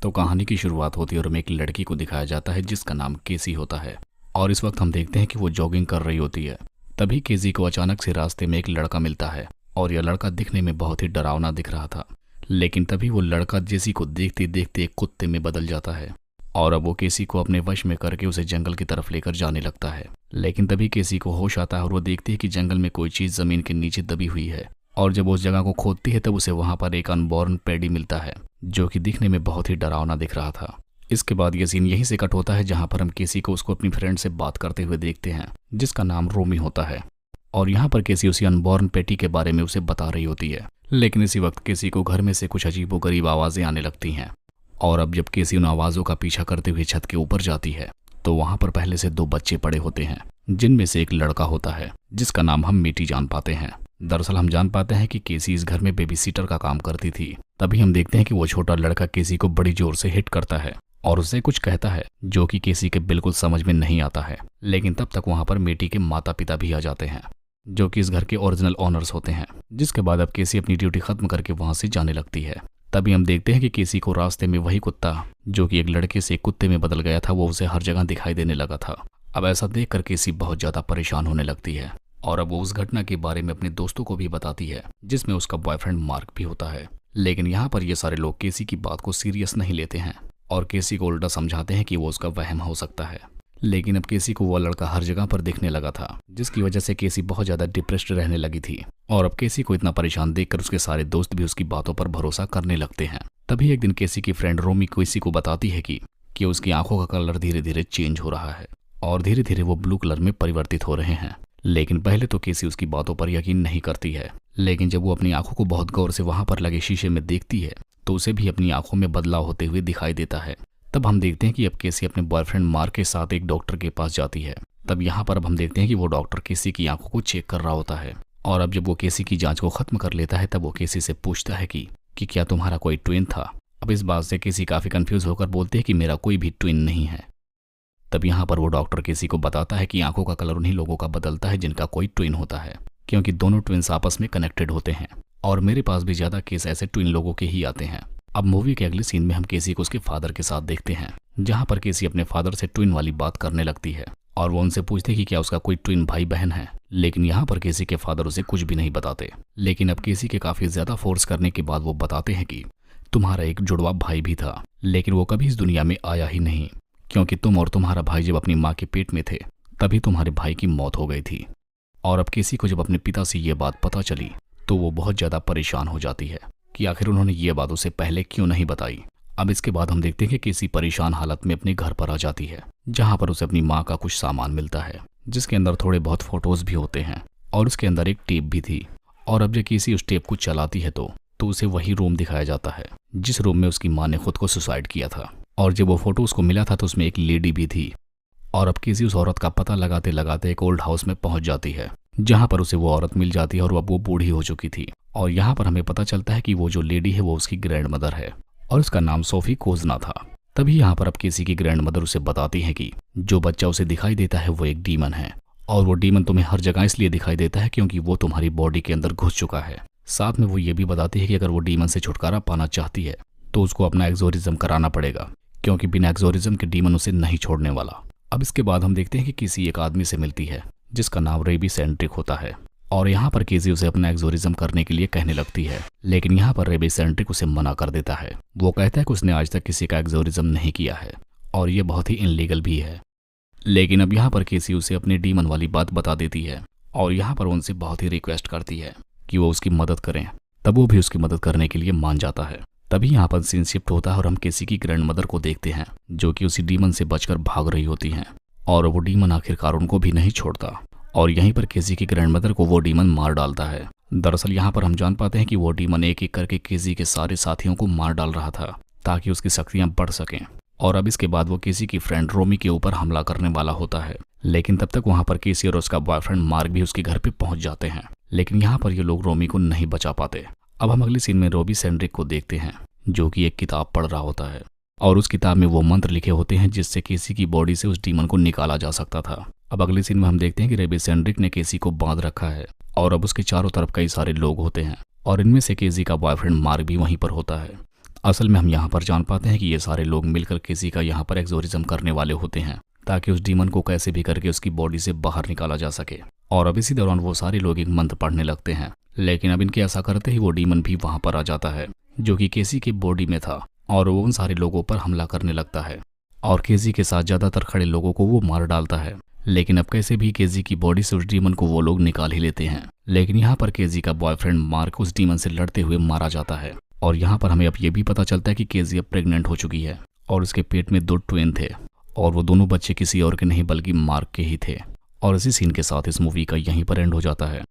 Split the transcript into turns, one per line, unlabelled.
तो कहानी की शुरुआत होती है और हमें एक लड़की को दिखाया जाता है जिसका नाम केसी होता है। और इस वक्त हम देखते हैं कि वो जॉगिंग कर रही होती है। तभी केसी को अचानक से रास्ते में एक लड़का मिलता है और यह लड़का दिखने में बहुत ही डरावना दिख रहा था। लेकिन तभी वो लड़का जेसी को देखते देखते एक कुत्ते में बदल जाता है और अब वो केसी को अपने वश में करके उसे जंगल की तरफ लेकर जाने लगता है। लेकिन तभी केसी को होश आता है और वो देखती है कि जंगल में कोई चीज जमीन के नीचे दबी हुई है। और जब वो उस जगह को खोदती है तब उसे वहां पर एक अनबॉर्न पैडी मिलता है जो कि दिखने में बहुत ही डरावना दिख रहा था। इसके बाद ये सीन यहीं से कट होता है जहां पर हम केसी को उसको अपनी फ्रेंड से बात करते हुए देखते हैं जिसका नाम रोमी होता है। और यहाँ पर केसी उसी अनबॉर्न पेटी के बारे में उसे बता रही होती है। लेकिन इसी वक्त केसी को घर में से कुछ अजीबोगरीब आवाजें आने लगती हैं। और अब जब केसी उन आवाजों का पीछा करते हुए छत के ऊपर जाती है तो वहां पर पहले से 2 बच्चे पड़े होते हैं जिनमें से एक लड़का होता है जिसका नाम हम मीटी जान पाते हैं। दरअसल हम जान पाते हैं कि केसी इस घर में बेबी सीटर का काम करती थी। तभी हम देखते हैं कि वो छोटा लड़का केसी को बड़ी जोर से हिट करता है और उसे कुछ कहता है जो कि केसी के बिल्कुल समझ में नहीं आता है। लेकिन तब तक वहां पर मीटी के माता पिता भी आ जाते हैं जो कि इस घर के ओरिजिनल ओनर्स होते हैं। जिसके बाद अब केसी अपनी ड्यूटी खत्म करके वहां से जाने लगती है। तभी हम देखते हैं कि केसी को रास्ते में वही कुत्ता जो कि एक लड़के से एक कुत्ते में बदल गया था वो उसे हर जगह दिखाई देने लगा था। अब ऐसा देखकर केसी बहुत ज्यादा परेशान होने लगती है और अब वो उस घटना के बारे में अपने दोस्तों को भी बताती है जिसमें उसका बॉयफ्रेंड मार्क भी होता है। लेकिन यहाँ पर ये सारे लोग केसी की बात को सीरियस नहीं लेते हैं और केसी को उल्टा समझाते हैं कि वो उसका वहम हो सकता है। लेकिन अब केसी को वो लड़का हर जगह पर दिखने लगा था जिसकी वजह से केसी बहुत ज्यादा डिप्रेस्ड रहने लगी थी। और अब केसी को इतना परेशान देखकर उसके सारे दोस्त भी उसकी बातों पर भरोसा करने लगते हैं। तभी एक दिन केसी की फ्रेंड रोमी केसी को बताती है कि उसकी आंखों का कलर धीरे धीरे चेंज हो रहा है और धीरे धीरे वो ब्लू कलर में परिवर्तित हो रहे हैं। लेकिन पहले तो केसी उसकी बातों पर यकीन नहीं करती है। लेकिन जब वो अपनी आंखों को बहुत गौर से वहां पर लगे शीशे में देखती है तो उसे भी अपनी आंखों में बदलाव होते हुए दिखाई देता है। तब हम देखते हैं कि अब केसी अपने बॉयफ्रेंड मार्क के साथ एक डॉक्टर के पास जाती है। तब यहाँ पर अब हम देखते हैं कि वो डॉक्टर केसी की आंखों को चेक कर रहा होता है। और अब जब वो केसी की जांच को खत्म कर लेता है तब वो केसी से पूछता है कि क्या तुम्हारा कोई ट्विन था। अब इस बात से केसी काफी कंफ्यूज होकर बोलते हैं कि मेरा कोई भी ट्विन नहीं है। तब यहाँ पर वो डॉक्टर केसी को बताता है कि आंखों का कलर उन्हीं लोगों का बदलता है जिनका कोई ट्विन होता है क्योंकि दोनों ट्विन्स आपस में कनेक्टेड होते हैं। और मेरे पास भी ज्यादा केस ऐसे ट्विन लोगों के ही आते हैं। अब मूवी के अगले सीन में हम केसी को उसके फादर के साथ देखते हैं जहां पर केसी अपने फादर से ट्विन वाली बात करने लगती है और वो उनसे पूछते कि क्या उसका कोई ट्विन भाई बहन है। लेकिन यहाँ पर केसी के फादर उसे कुछ भी नहीं बताते। लेकिन अब केसी के काफी ज्यादा फोर्स करने के बाद वो बताते हैं कि तुम्हारा एक जुड़वा भाई भी था लेकिन वो कभी इस दुनिया में आया ही नहीं क्योंकि तुम और तुम्हारा भाई जब अपनी माँ के पेट में थे तभी तुम्हारे भाई की मौत हो गई थी। और अब केसी को जब अपने पिता से ये बात पता चली तो वो बहुत ज्यादा परेशान हो जाती है कि आखिर उन्होंने ये बात उसे पहले क्यों नहीं बताई। अब इसके बाद हम देखते हैं कि केसी परेशान हालत में अपने घर पर आ जाती है जहां पर उसे अपनी माँ का कुछ सामान मिलता है जिसके अंदर थोड़े बहुत फोटोज भी होते हैं और उसके अंदर एक टेप भी थी। और अब जब केसी उस टेप को चलाती है तो उसे वही रूम दिखाया जाता है जिस रूम में उसकी माँ ने खुद को सुसाइड किया था। और जब वो फोटो उसको मिला था तो उसमें एक लेडी भी थी। और अब केसी उस औरत का पता लगाते लगाते एक ओल्ड हाउस में पहुंच जाती है जहां पर उसे वो औरत मिल जाती है और अब वो बूढ़ी हो चुकी थी। और यहाँ पर हमें पता चलता है कि वो जो लेडी है वो उसकी ग्रैंड मदर है और उसका नाम सोफी कोजना था। तभी यहाँ पर अब केसी की ग्रैंड मदर उसे बताती है कि जो बच्चा उसे दिखाई देता है वो एक डीमन है और वो डीमन तुम्हें हर जगह इसलिए दिखाई देता है क्योंकि वो तुम्हारी बॉडी के अंदर घुस चुका है। साथ में वो ये भी बताती है कि अगर वो डीमन से छुटकारा पाना चाहती है तो उसको अपना एक्सोरिज्म कराना पड़ेगा क्योंकि बिना एक्सोरिज्म के डीमन उसे नहीं छोड़ने वाला। अब इसके बाद हम देखते हैं कि किसी एक आदमी से मिलती है जिसका नाम रेबी सेंट्रिक होता है और यहाँ पर केसी उसे अपना एक्सोरिज्म करने के लिए कहने लगती है। लेकिन यहाँ पर रेबी सेंट्रिक उसे मना कर देता है। वो कहता है कि उसने आज तक किसी का एक्सोरिज्म नहीं किया है और ये बहुत ही इनलीगल भी है। लेकिन अब यहाँ पर केसी उसे अपनी डीमन वाली बात बता देती है और यहाँ पर उनसे बहुत ही रिक्वेस्ट करती है कि वो उसकी मदद करें। तब वो भी उसकी मदद करने के लिए मान जाता है। तभी यहाँ पर सीन शिफ्ट होता है और हम केसी की ग्रैंड मदर को देखते हैं जो कि उसी डीमन से बचकर भाग रही होती हैं और वो डीमन आखिरकार उनको भी नहीं छोड़ता और यहीं पर केसी की ग्रैंड मदर को वो डीमन मार डालता है। दरअसल यहाँ पर हम जान पाते हैं कि वो डीमन एक एक करके केसी के सारे साथियों को मार डाल रहा था ताकि उसकी शक्तियां बढ़ सकें। और अब इसके बाद वो केसी की फ्रेंड रोमी के ऊपर हमला करने वाला होता है। लेकिन तब तक वहां पर केसी और उसका बॉयफ्रेंड मार्क भी उसके घर पे पहुंच जाते हैं। लेकिन यहाँ पर ये लोग रोमी को नहीं बचा पाते। अब हम अगले सीन में रोबी सेंड्रिक को देखते हैं जो कि एक किताब पढ़ रहा होता है और उस किताब में वो मंत्र लिखे होते हैं जिससे केसी की बॉडी से उस डीमन को निकाला जा सकता था। अब अगले सीन में हम देखते हैं कि रेबी सेंड्रिक ने केसी को बांध रखा है और अब उसके चारों तरफ कई सारे लोग होते हैं और इनमें से केसी का बॉयफ्रेंड मार्क भी वहीं पर होता है। असल में हम यहाँ पर जान पाते हैं कि ये सारे लोग मिलकर केसी का यहाँ पर एक्सोरिज्म करने वाले होते हैं ताकि उस डीमन को कैसे भी करके उसकी बॉडी से बाहर निकाला जा सके। और अब इसी दौरान वो सारे लोग एक मंत्र पढ़ने लगते हैं, लेकिन अब इनके ऐसा करते ही वो डीमन भी वहां पर आ जाता है जो कि केसी की बॉडी में था और वो उन सारे लोगों पर हमला करने लगता है और केसी के साथ ज्यादातर खड़े लोगों को वो मार डालता है। लेकिन अब कैसे भी केजी की बॉडी से उस डीमन को वो लोग निकाल ही लेते हैं। लेकिन यहाँ पर केजी का बॉयफ्रेंड मार्क उस डीमन से लड़ते हुए मारा जाता है और यहाँ पर हमें अब ये भी पता चलता है कि केजी अब प्रेग्नेंट हो चुकी है और उसके पेट में 2 ट्विन थे और वो दोनों बच्चे किसी और के नहीं बल्कि मार्क के ही थे। और इसी सीन के साथ इस मूवी का यहीं पर एंड हो जाता है।